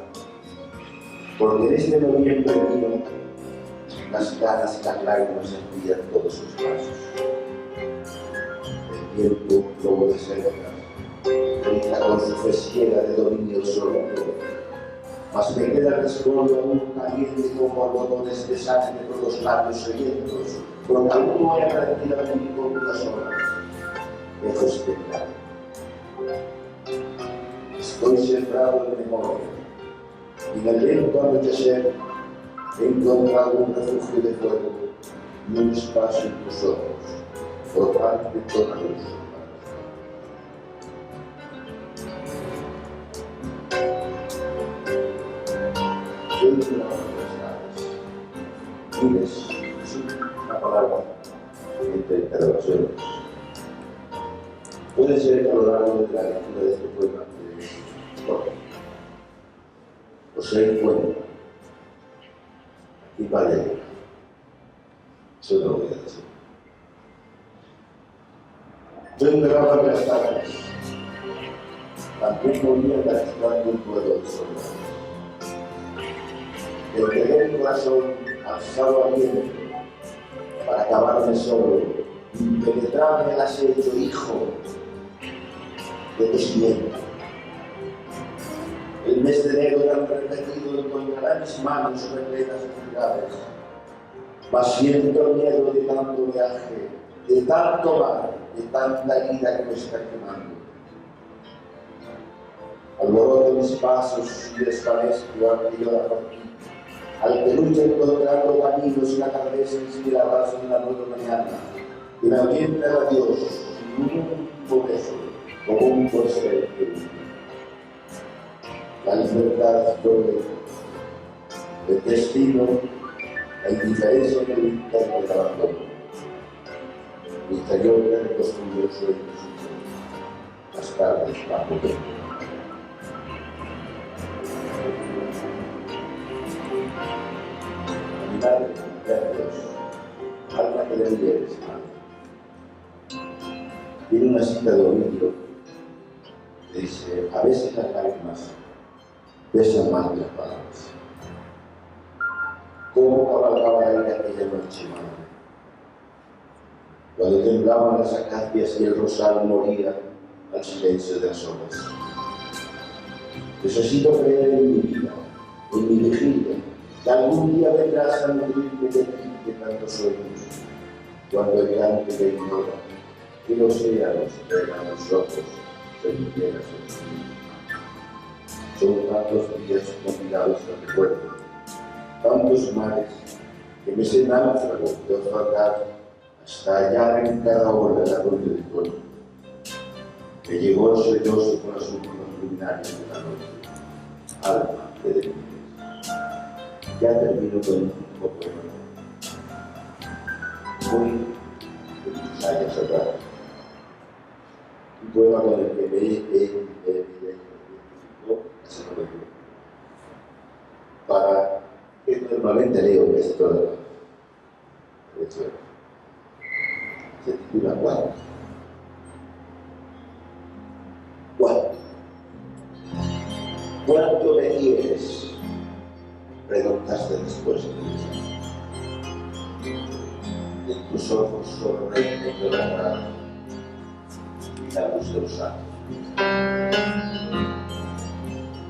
porque en este noviembre vino las ganas y las lágrimas envían todos sus pasos. El tiempo luego de ser grita con su fe ciega de dominio sobre mas me queda el escollo aún caliente como algodones de sangre por los labios sedientos, porque aún no he aprendido a vivir con una sola, lejos de mirar. Estoy sembrado en memoria, y en el lento anochecer he encontrado un refugio de fuego y un espacio en tus ojos, por parte de toda luz. Soy una de las miles, sí, una palabra entre interrogaciones. Puede ser que a lo largo de la lectura de este poema os dé cuenta, aquí vale, eso no lo voy a decir. Yo enterraba las tardes, también moría gastando un duelo de soledad. El tener mi corazón alzado a bien para acabarme solo, penetrarme el acecho, hijo de tu simiente. El mes de enero tan repetido encontrará mis manos repletas de ciudades, mas siento el miedo de tanto viaje, de tanto mar, de tanta herida que me está quemando. Alboroto mis pasos y desvanezco al que yo la partí, al que lucha encontrando caminos y atardeceres y el abrazo de una nueva mañana, que me orienta a Dios sin un beso, como un corcel que vive. La libertad doble, el destino, la indiferencia que me interna el abandono. Mi interior me reconstruyó sueños, las tardes bajo tiempo. A mi madre, Dios, alma que le envíes, tiene una cita de Ovidio que dice: a veces las lágrimas pesan más que las palabras. ¿Cómo cabalgaba la ira aquella noche, madre? Cuando temblaban las acacias y el rosal moría al silencio de las olas. Necesito creer en mi vida, en mi vigilia, que algún día vendrás a nutrirme de ti de tantos sueños, cuando el llanto te ignora, que los océanos vengan a nosotros, se enteras en su vida. Son tantos días convidados al recuerdo, tantos mares que me sé náufrago de orfandad hasta hallar en cada ola la noche del tono. Me llegó el sollozo con los últimos luminarios de la noche. Alma que de mí. Ya termino con un poema. Muy de muchos años atrás. Un poema con el que me identificó ese momento. Para que normalmente leo casi toda la lección. Se titula ¿Cuánto? ¿Cuánto? ¿Cuánto me quieres? Preguntaste después de mí. En tus ojos solo reino de la nada y la luz de los ángeles.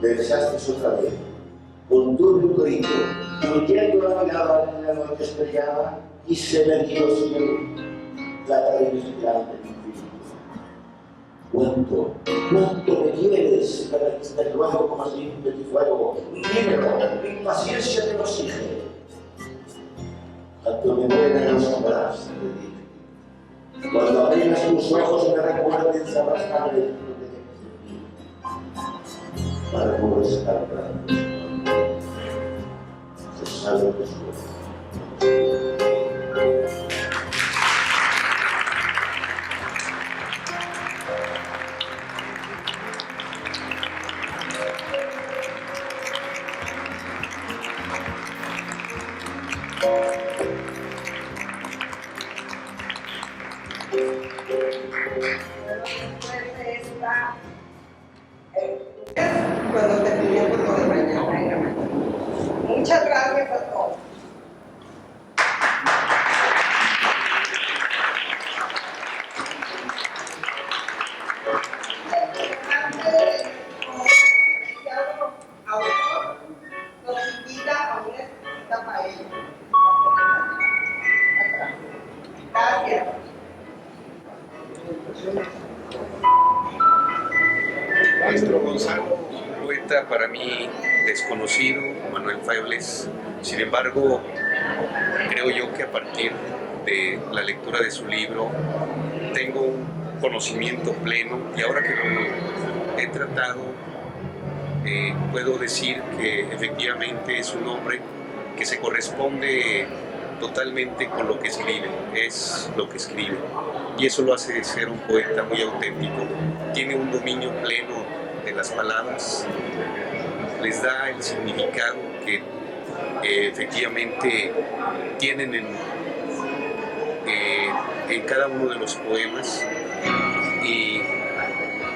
Me besaste otra vez, con turbio grito, fluyendo la mirada en la noche estrellada, y se me dio cielo la terrible espiral de mi infinito. ¿Cuánto me quieres? Me pediste luego como así de tu fuego. Dímelo, mi impaciencia te lo exige. Cuánto me duelen los brazos de ti. Cuando apenas tus ojos me recuerden, sabrás tarde lo que tienes de mí. Para no estar grandes, se sabe que soy. Cuando terminemos lo de mañana. Muchas gracias a todos. Autor nos invita a una exquisita paella. Gracias. Maestro Gonzalo, un poeta para mí desconocido, Manuel Febles. Sin embargo, creo yo que a partir de la lectura de su libro tengo un conocimiento pleno, y ahora que lo he tratado, puedo decir que efectivamente es un hombre que se corresponde totalmente con lo que escribe, es lo que escribe. Y eso lo hace ser un poeta muy auténtico. Tiene un dominio pleno de las palabras, les da el significado que efectivamente tienen en cada uno de los poemas, y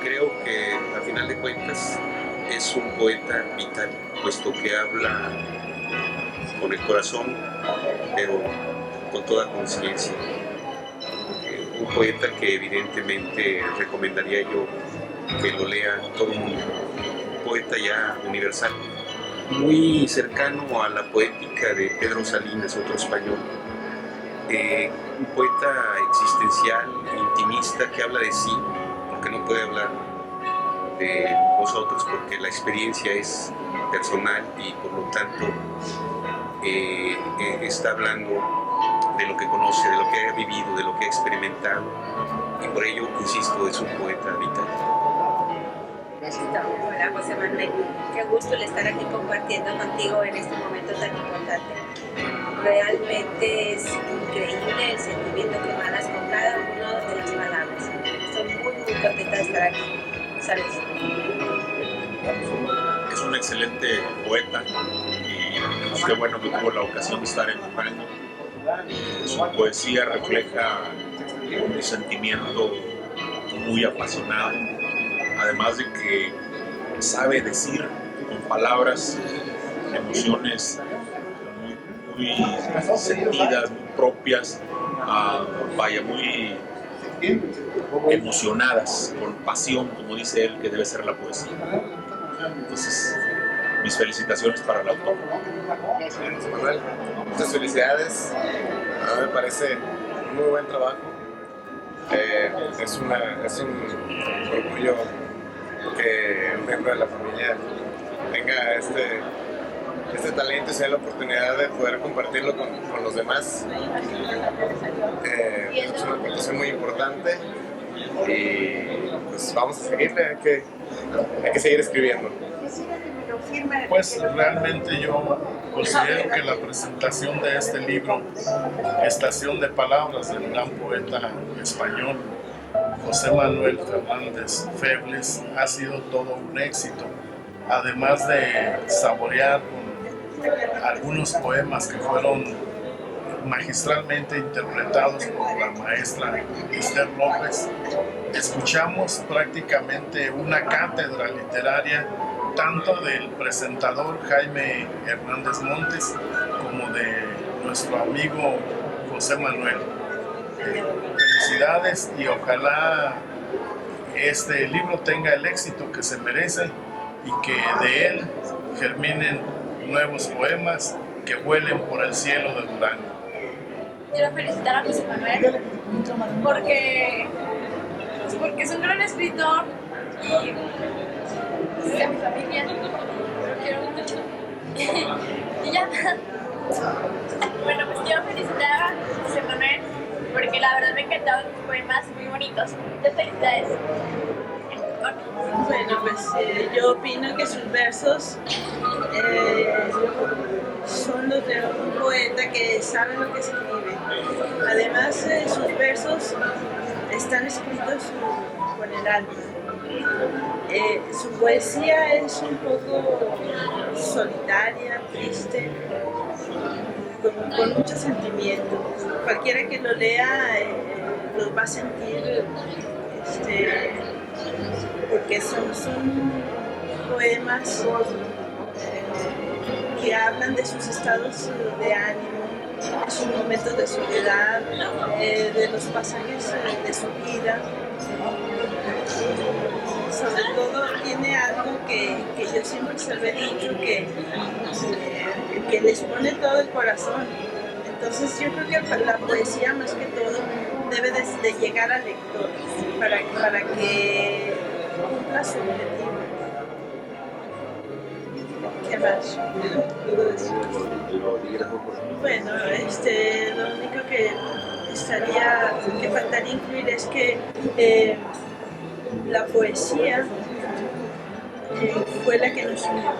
creo que a final de cuentas es un poeta vital, puesto que habla con el corazón, pero con toda conciencia. Un poeta que evidentemente recomendaría yo que lo lea todo el mundo. Un poeta ya universal, muy cercano a la poética de Pedro Salinas, otro español. Un poeta existencial, intimista, que habla de sí, porque no puede hablar de vosotros, porque la experiencia es personal y por lo tanto está hablando de lo que conoce, de lo que ha vivido, de lo que ha experimentado, y por ello, insisto, es un poeta vital. Hola José Manuel, qué gusto el estar aquí compartiendo contigo en este momento tan importante. Realmente es increíble el sentimiento que emanas con cada una de las palabras. Estoy muy contenta de estar aquí. ¿Sabes? Es un excelente poeta y pues, qué bueno que tuvo la ocasión de estar en Durango. Su poesía refleja un sentimiento muy apasionado, además de que sabe decir con palabras emociones muy sentidas, muy propias, vaya, muy emocionadas, con pasión, como dice él, que debe ser la poesía. Entonces, mis felicitaciones para el autor. Gracias, Manuel. Muchas felicidades. A mí me parece un muy buen trabajo. Es un orgullo que un miembro de la familia tenga este talento y sea la oportunidad de poder compartirlo con los demás. Es una aportación muy importante y pues vamos a seguirle, hay que seguir escribiendo. Pues realmente yo considero que la presentación de este libro, Estación de Palabras, del gran poeta español José Manuel Fernández Febles, ha sido todo un éxito. Además de saborear con algunos poemas que fueron magistralmente interpretados por la maestra Esther López, escuchamos prácticamente una cátedra literaria tanto del presentador Jaime Hernández Montes como de nuestro amigo José Manuel. Felicidades y ojalá este libro tenga el éxito que se merece y que de él germinen nuevos poemas que vuelen por el cielo de Durango. Quiero felicitar a José Manuel porque es un gran escritor y a mi familia lo quiero mucho. Y ya. Bueno, pues quiero felicitar a José Manuel porque la verdad me encantaron sus poemas muy bonitos. Muchas felicidades. Bueno, pues yo opino que sus versos son los de un poeta que sabe lo que escribe. Además, sus versos están escritos con el alma. Su poesía es un poco solitaria, triste, con mucho sentimiento. Cualquiera que lo lea los va a sentir, porque son poemas que hablan de sus estados de ánimo, de sus momentos de soledad, de los pasajes de su vida. Sobre todo tiene algo que yo siempre se lo he dicho, que les pone todo el corazón. Entonces yo creo que la poesía más que todo debe de llegar al lector para que cumpla su objetivo. ¿Qué más? Bueno, lo único que faltaría incluir es que la poesía fue la que nos unió.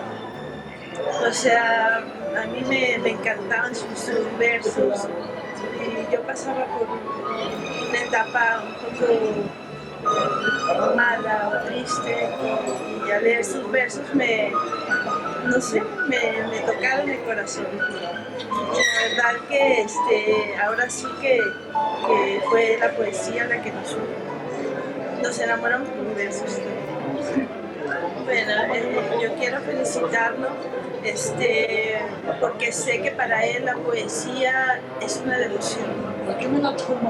O sea, A mí me encantaban sus versos y yo pasaba por una etapa un poco mala o triste y al leer sus versos me tocaron el corazón. Y la verdad que ahora sí que fue la poesía la que nos enamoramos con versos. Bueno, yo quiero felicitarlo porque sé que para él la poesía es una devoción.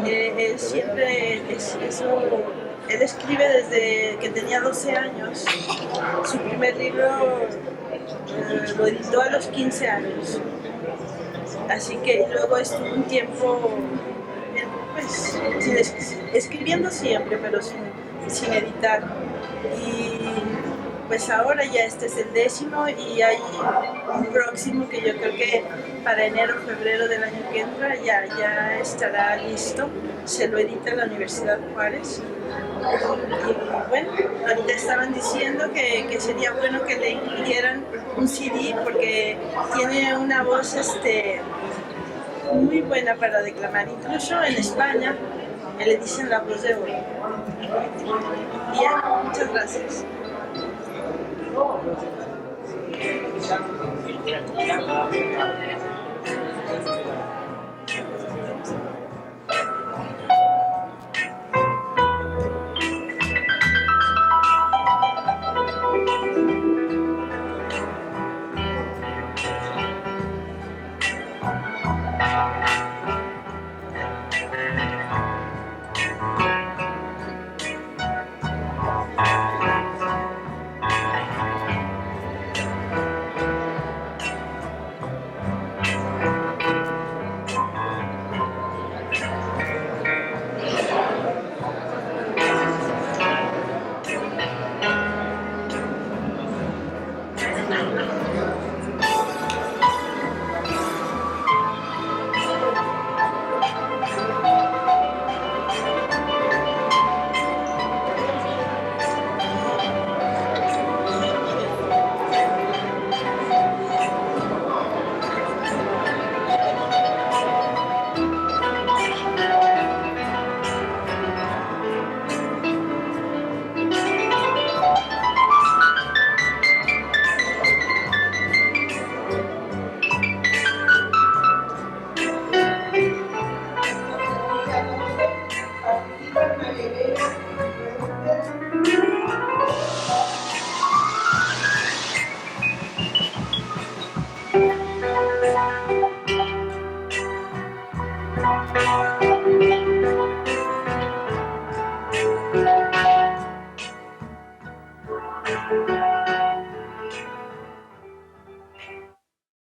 Él siempre él escribe desde que tenía 12 años. Su primer libro lo editó a los 15 años. Así que luego estuvo un tiempo pues, escribiendo siempre, pero sin editar. Y pues ahora ya este es el 10º y hay un próximo que yo creo que para enero o febrero del año que entra ya estará listo. Se lo edita en la Universidad Juárez. Y bueno, ahorita estaban diciendo que sería bueno que le incluyeran un CD porque tiene una voz muy buena para declamar. Incluso en España le dicen la voz de oro. Bien, muchas gracias. Gracias.